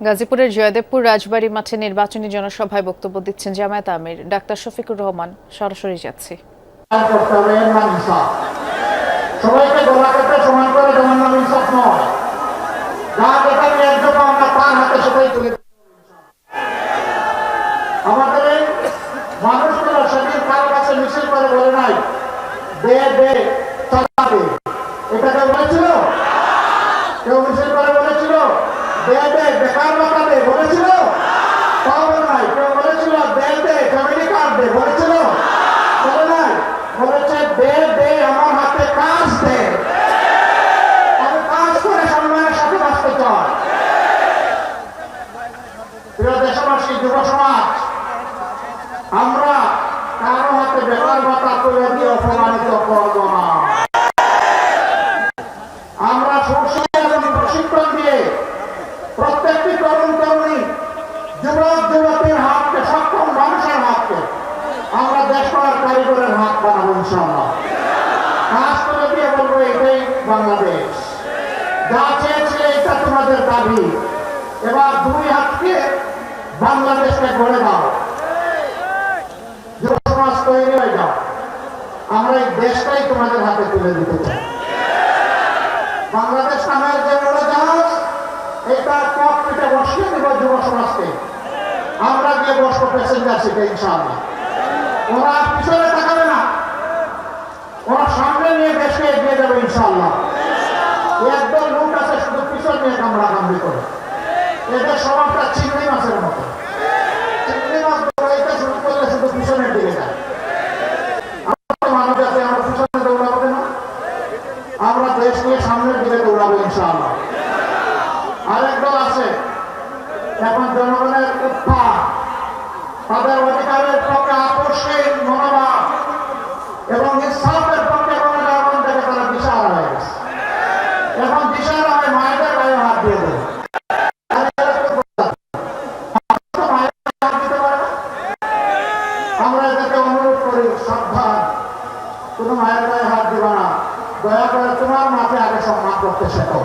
গাজীপুরের জয়দেবপুর রাজবাড়ী মাঠে নির্বাচনী জনসভায় বক্তব্য দিচ্ছেন জামায়াত আমির ডাক্তার শফিকুর রহমান। সরাসরি যাচ্ছি। সবাইকে গলা কেটে সমান করে যেমন নাম ইনসাফ নয়, যা যেটা নিয়ে জন্য আমরা তার হাতে সেটাই তুলে আমাদের এই মানুষগুলো সেদিন কার কাছে মিছিল করে বলে নাই দে দে চালাবে, এটা কেউ বলেছিল? কেউ মিছিল করে বলেছিল দে দে বেকার ভাতা দে বলেছিল? তাও বলে নাই। কেউ বলেছিল দে দে ফ্যামিলি কার্ড দে বলেছিল? বলে নাই। বলেছে দে দে আমার হাতে কাজ দে, আমি কাজ করে সম্মানের সাথে বাঁচতে চাই। প্রিয় দেশবাসী, যুব সমাজ, আমরা কারো হাতে বেকার ভাতা তুলে দিয়ে অপমানিত করব না। আমরা সুশিক্ষা এবং প্রশিক্ষণ দিয়ে প্রত্যেকটি তরুণ তরুণী, যুবক যুবতীর হাতকে, সক্ষম মানুষের হাতকে আমরা দেশ করার কারিগরের হাত বানাবো ইনশাআল্লাহ। কাজ করে দিয়ে বলবো এটাই বাংলাদেশ, যা চেয়েছিলে এটা তোমাদের দাবি, এবার দুই হাতকে বাংলাদেশকে গড়ে দাও। যুব সমাজ তৈরি হয়ে যাও, আমরা এই দেশটাই তোমাদের হাতে তুলে দিতে চাই। বাংলাদেশ নামের যে উড়োজাহাজ, এটা ককপিটে বসিয়ে দেব যুব সমাজকে, আমরা গিয়ে বসবো প্যাসেঞ্জার সিটে ইনশাআল্লাহ। ওরা পিছনে তাকাবে না, ওরা সামনে নিয়ে দেশকে এগিয়ে যাবে ইনশাআল্লাহ। একদল লোক আছে শুধু পিছন নিয়ে কামড়া কামড়ি করে, এদের স্বভাবটা চিংড়ি মাছের মতো। চিংড়ি মাছ দৌড়াইতে শুরু করলে শুধু পিছনের দিকে যায়। আমরা মানুষ আছে, আমরা পিছনে দৌড়াবো না, আমরা দেশ নিয়ে সামনের দিকে দৌড়াবো ইনশাআল্লাহ। আরেক দল আছে এখন জনগণের উত্থান, তাদের অধিকারের পক্ষে আপোষহীন মনোভাব এবং ইনসাফের পক্ষে জনগণ থেকে তারা দিশাহারা হয়ে গেছে। এখন দিশাহারা হয় মায়েদের গায়ে হাত দিয়ে দেয়। আমরা এদেরকে অনুরোধ করি, সাবধান, কোনো মায়ের গায়ে হাত দিবা না, দয়া করে তোমার মাকে আগে সম্মান করতে শেখো।